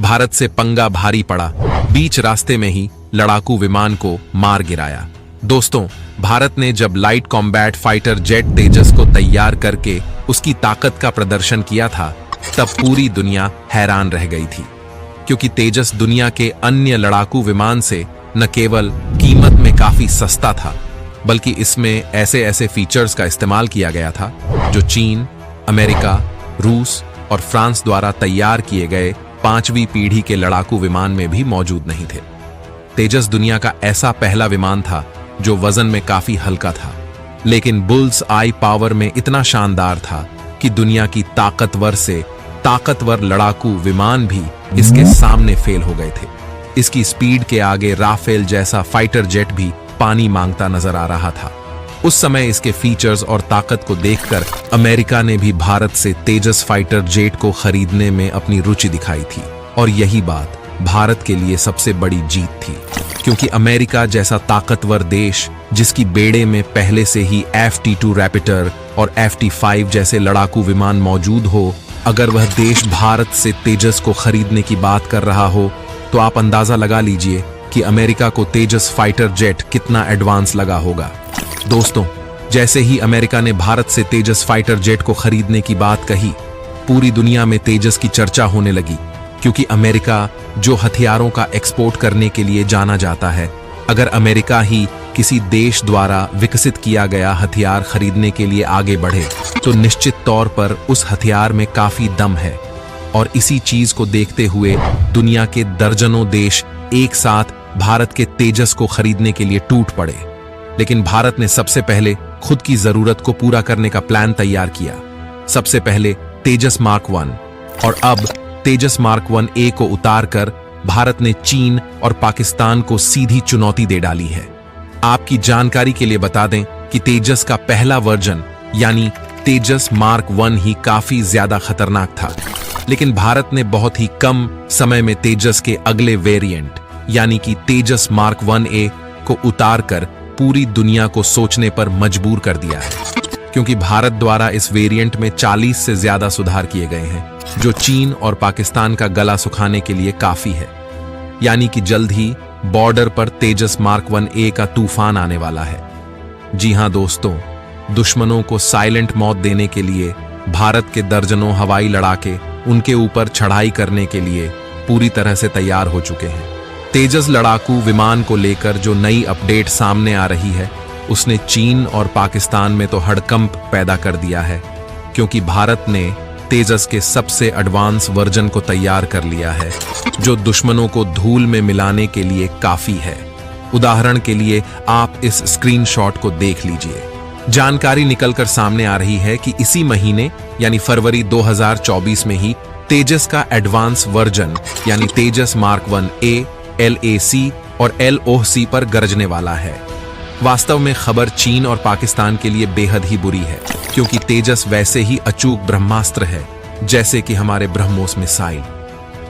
भारत से पंगा भारी पड़ा। बीच रास्ते में ही लड़ाकू विमान को मार गिराया। दोस्तों, भारत ने जब लाइट कॉम्बैट फाइटर जेट तेजस को तैयार करके उसकी ताकत का प्रदर्शन किया था, तब पूरी दुनिया हैरान रह गई थी, क्योंकि तेजस दुनिया के अन्य लड़ाकू विमान से न केवल कीमत में काफी सस्ता था, बल्कि इसमें ऐसे ऐसे फीचर्स का इस्तेमाल किया गया था जो चीन, अमेरिका, रूस और फ्रांस द्वारा तैयार किए गए 5वीं पीढ़ी के लड़ाकू विमान में भी मौजूद नहीं थे। तेजस दुनिया का ऐसा पहला विमान था जो वजन में काफी हल्का था, लेकिन बुल्स आई पावर में इतना शानदार था कि दुनिया की ताकतवर से ताकतवर लड़ाकू विमान भी इसके सामने फेल हो गए थे। इसकी स्पीड के आगे राफेल जैसा फाइटर जेट भी पानी मांगता नजर आ रहा था। उस समय इसके फीचर्स और ताकत को देखकर अमेरिका ने भी भारत से तेजस फाइटर जेट को खरीदने में अपनी रुचि दिखाई थी, और यही बात भारत के लिए सबसे बड़ी जीत थी, क्योंकि अमेरिका जैसा ताकतवर देश, जिसकी बेड़े में पहले से ही F-22 रैपिटर और F-5 जैसे लड़ाकू विमान मौजूद हो, अगर वह देश भारत से तेजस को खरीदने की बात कर रहा हो, तो आप अंदाजा लगा लीजिए कि अमेरिका को तेजस फाइटर जेट कितना एडवांस लगा होगा। दोस्तों, जैसे ही अमेरिका ने भारत से तेजस फाइटर जेट को खरीदने की बात कही, पूरी दुनिया में तेजस की चर्चा होने लगी, क्योंकि अमेरिका जो हथियारों का एक्सपोर्ट करने के लिए जाना जाता है, अगर अमेरिका ही किसी देश द्वारा विकसित किया गया हथियार खरीदने के लिए आगे बढ़े, तो निश्चित तौर पर उस हथियार में काफी दम है। और इसी चीज को देखते हुए दुनिया के दर्जनों देश एक साथ भारत के तेजस को खरीदने के लिए टूट पड़े। लेकिन भारत ने सबसे पहले खुद की जरूरत को पूरा करने का प्लान तैयार किया। सबसे पहले तेजस मार्क 1 और अब तेजस मार्क 1A को उतारकर भारत ने चीन और पाकिस्तान को सीधी चुनौती दे डाली है। आपकी जानकारी के लिए बता दें कि तेजस का पहला वर्जन यानी तेजस मार्क 1 ही काफी ज्यादा खतरनाक था, लेकिन भारत ने बहुत ही कम समय में तेजस के अगले वेरिएंट यानी कि तेजस मार्क 1A को उतारकर पूरी दुनिया को सोचने पर मजबूर कर दिया है, क्योंकि भारत द्वारा इस वेरिएंट में 40 से ज्यादा सुधार किए गए हैं, जो चीन और पाकिस्तान का गला सुखाने के लिए काफी है। यानी कि जल्द ही बॉर्डर पर तेजस मार्क 1A का तूफान आने वाला है। जी हां दोस्तों, दुश्मनों को साइलेंट मौत देने के लिए भारत के दर्जनों हवाई लड़ाके उनके ऊपर चढ़ाई करने के लिए पूरी तरह से तैयार हो चुके हैं। तेजस लड़ाकू विमान को लेकर जो नई अपडेट सामने आ रही है, उसने चीन और पाकिस्तान में तो हड़कंप पैदा कर दिया है, क्योंकि भारत ने तेजस के सबसे एडवांस वर्जन को तैयार कर लिया है, जो दुश्मनों को धूल में मिलाने के लिए काफी है। उदाहरण के लिए आप इस स्क्रीनशॉट को देख लीजिए। जानकारी निकलकर सामने आ रही है कि इसी महीने यानी फरवरी 2024 में ही तेजस का एडवांस वर्जन यानी तेजस मार्क 1A, LAC और LOC पर गरजने वाला है। वास्तव में खबर चीन और पाकिस्तान के लिए बेहद ही बुरी है, क्योंकि तेजस वैसे ही अचूक ब्रह्मास्त्र है जैसे कि हमारे ब्रह्मोस मिसाइल।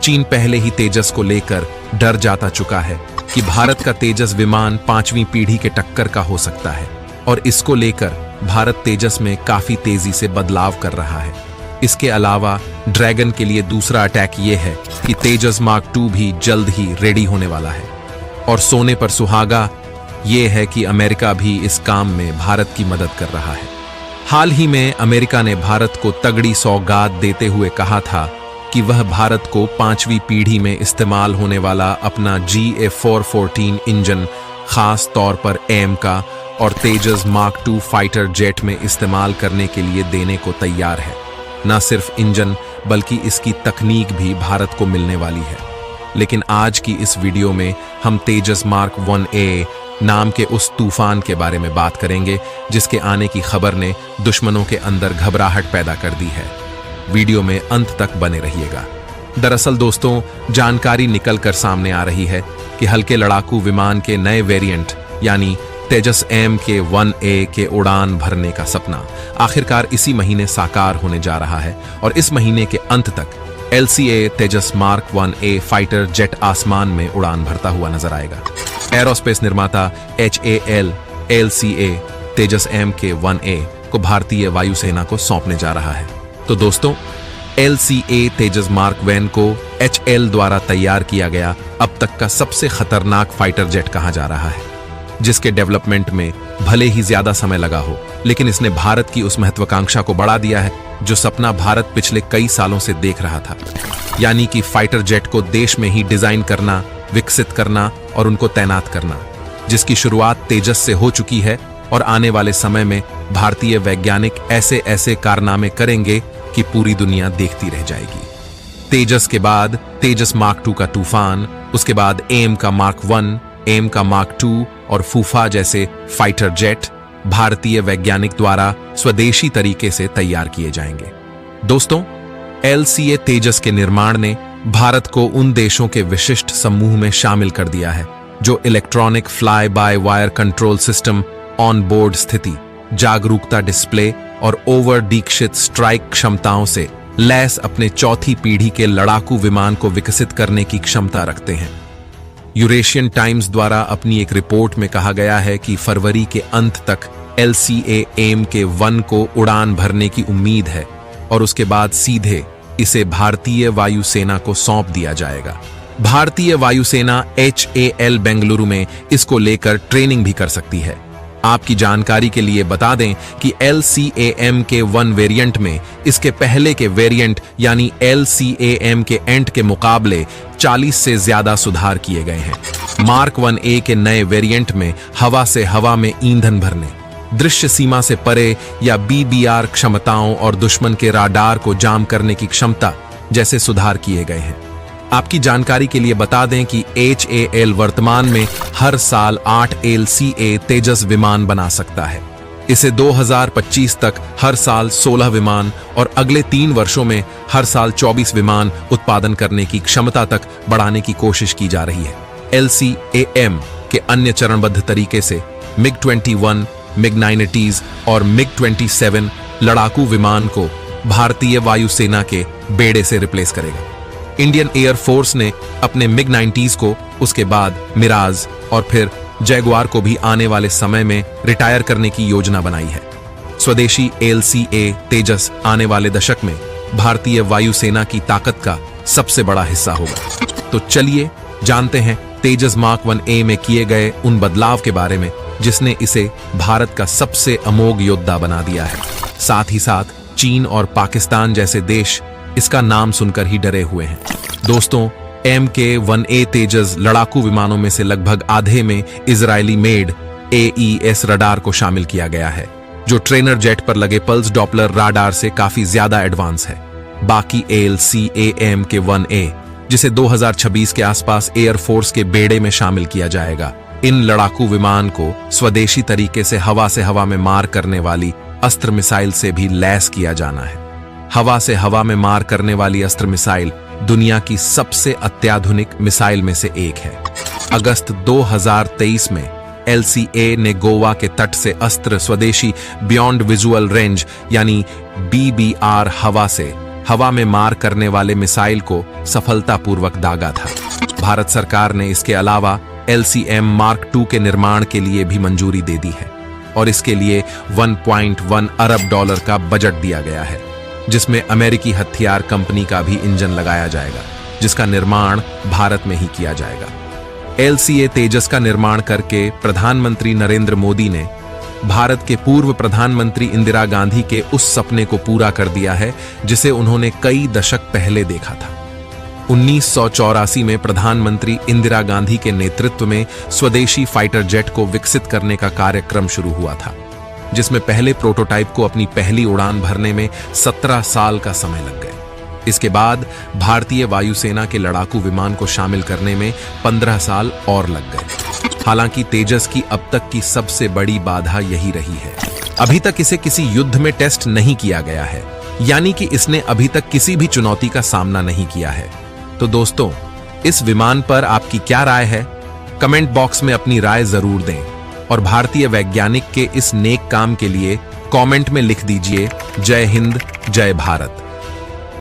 चीन पहले ही तेजस को लेकर डर जाता चुका है कि भारत का तेजस विमान 5वीं पीढ़ी के टक्कर का हो सकता है, और इसको लेकर भारत तेजस में काफी तेजी से बदलाव कर रहा है। इसके अलावा ड्रैगन के लिए दूसरा अटैक ये है कि तेजस मार्क 2 भी जल्द ही रेडी होने वाला है। और सोने पर सुहागा ये है कि अमेरिका भी इस काम में भारत की मदद कर रहा है। हाल ही में अमेरिका ने भारत को तगड़ी सौगात देते हुए कहा था कि वह भारत को 5वीं पीढ़ी में इस्तेमाल होने वाला अपना GA414 इंजन खास तौर पर AM का और तेजस मार्क 2 फाइटर जेट में इस्तेमाल करने के लिए देने को तैयार है। न सिर्फ इंजन बल्कि इसकी तकनीक भी भारत को मिलने वाली है। लेकिन आज की इस वीडियो में हम तेजस मार्क 1A नाम के उस तूफान के बारे में बात करेंगे, जिसके आने की खबर ने दुश्मनों के अंदर घबराहट पैदा कर दी है। वीडियो में अंत तक बने रहिएगा। दरअसल दोस्तों, जानकारी निकलकर सामने आ रही है कि हल्के लड़ाकू विमान के नए वेरिएंट यानी तेजस MK1A के उड़ान भरने का सपना आखिरकार इसी महीने साकार होने जा रहा है, और इस महीने के अंत तक LCA तेजस मार्क 1A फाइटर जेट आसमान में उड़ान भरता हुआ नजर आएगा। एरोस्पेस निर्माता HAL LCA तेजस MK1A को भारतीय वायुसेना को सौंपने जा रहा है। तो दोस्तों, LCA तेजस मार्क 1 को HL द्वारा तैयार किया गया अब तक का सबसे खतरनाक फाइटर जेट कहा जा रहा है, जिसके डेवलपमेंट में भले ही ज्यादा समय लगा हो, लेकिन इसने भारत की उस महत्वाकांक्षा को बढ़ा दिया है जो सपना भारत पिछले कई सालों से देख रहा था, यानी कि फाइटर जेट को देश में ही डिजाइन करना, विकसित करना और उनको तैनात करना, जिसकी शुरुआत तेजस से हो चुकी है और आने वाले समय में भारतीय वैज्ञानिक ऐसे ऐसे कारनामे करेंगे कि पूरी दुनिया देखती रह जाएगी। तेजस के बाद तेजस मार्क 2 का तूफान, उसके बाद एम का मार्क 1, एम का मार्क 2 और फूफा जैसे फाइटर जेट भारतीय वैज्ञानिक द्वारा स्वदेशी तरीके से तैयार किए जाएंगे। दोस्तों, LCA तेजस के निर्माण ने भारत को उन देशों के विशिष्ट समूह में शामिल कर दिया है जो electronic fly by wire control system, on board स्थिति, जागरूकता डिस्प्ले और ओवर दीक्षित स्ट्राइक क्षमताओं से लैस अपने चौथी पीढ़ी के लड़ाकू विमान को विकसित करने की क्षमता रखते हैं। यूरेशियन टाइम्स द्वारा अपनी एक रिपोर्ट में कहा गया है कि फरवरी के अंत तक LCA एम के 1 को उड़ान भरने की उम्मीद है और उसके बाद सीधे इसे भारतीय वायुसेना को सौंप दिया जाएगा। भारतीय वायुसेना HAL बेंगलुरु में इसको लेकर ट्रेनिंग भी कर सकती है। आपकी जानकारी के लिए बता दें कि LCAM के 1 वेरिएंट में इसके पहले के वेरिएंट यानी LCAM के एंट के मुकाबले 40 से ज्यादा सुधार किए गए हैं। मार्क 1A के नए वेरिएंट में हवा से हवा में ईंधन भरने, दृश्य सीमा से परे या BBR क्षमताओं और दुश्मन के राडार को जाम करने की क्षमता जैसे सुधार किए गए हैं। आपकी जानकारी के लिए बता दें कि HAL वर्तमान में हर साल 8 LCA तेजस विमान बना सकता है। इसे 2025 तक हर साल 16 विमान और अगले 3 वर्षों में हर साल 24 विमान उत्पादन करने की क्षमता तक बढ़ाने की कोशिश की जा रही है। LCAM के अन्य चरणबद्ध तरीके से MiG-21, MiG-980 और MiG-27 लड़ाकू विमान को भारतीय वायुसेना के बेड़े से रिप्लेस करेगा। इंडियन एयर फोर्स ने अपने MiG-90s को, उसके बाद मिराज और फिर जैगुआर को भी आने वाले समय में रिटायर करने की योजना बनाई है। स्वदेशी LCA तेजस आने वाले दशक में भारतीय वायुसेना की ताकत का सबसे बड़ा हिस्सा होगा। तो चलिए जानते हैं तेजस मार्क 1A में किए गए उन बदलाव के बारे में जिसने इसे भारत का सबसे अमोघ योद्धा बना दिया है। साथ ही साथ चीन और पाकिस्तान जैसे देश इसका नाम सुनकर ही डरे हुए हैं। दोस्तों, MK-1A तेजस लड़ाकू विमानों में से लगभग आधे में इजरायली मेड AES रडार को शामिल किया गया है, जो ट्रेनर जेट पर लगे पल्स डॉपलर राडार से काफी ज्यादा एडवांस है। बाकी LCAM के 1A, जिसे 2026 के आसपास एयरफोर्स के बेड़े में शामिल किया जाएगा, इन लड़ाकू विमान को स्वदेशी तरीके से हवा में मार करने वाली अस्त्र मिसाइल से भी लैस किया जाना है। हवा से हवा में मार करने वाली अस्त्र मिसाइल दुनिया की सबसे अत्याधुनिक मिसाइल में से एक है। अगस्त 2023 में LCA ने गोवा के तट से अस्त्र स्वदेशी बियॉन्ड विजुअल रेंज यानी BBR हवा में मार करने वाले मिसाइल को सफलतापूर्वक दागा था। भारत सरकार ने इसके अलावा LCM मार्क 2 के निर्माण के लिए भी मंजूरी दे दी है और इसके लिए 1.1 अरब डॉलर का बजट दिया गया है, जिसमें अमेरिकी हथियार कंपनी का भी इंजन लगाया जाएगा, जिसका निर्माण भारत में ही किया जाएगा। LCA तेजस का निर्माण करके प्रधानमंत्री नरेंद्र मोदी ने भारत के पूर्व प्रधानमंत्री इंदिरा गांधी के उस सपने को पूरा कर दिया है जिसे उन्होंने कई दशक पहले देखा था। 1984 में प्रधानमंत्री इंदिरा गांधी के नेतृत्व में स्वदेशी फाइटर जेट को विकसित करने का कार्यक्रम शुरू हुआ था, जिसमें पहले प्रोटोटाइप को अपनी पहली उड़ान भरने में 17 साल का समय लग गए। इसके बाद भारतीय वायुसेना के लड़ाकू विमान को शामिल करने में 15 साल और लग गए। हालांकि तेजस की अब तक की सबसे बड़ी बाधा यही रही है, अभी तक इसे किसी युद्ध में टेस्ट नहीं किया गया है, यानी कि इसने अभी तक किसी भी चुनौती का सामना नहीं किया है। तो दोस्तों, इस विमान पर आपकी क्या राय है? कमेंट बॉक्स में अपनी राय जरूर दें और भारतीय वैज्ञानिक के इस नेक काम के लिए कमेंट में लिख दीजिए जय हिंद, जय भारत।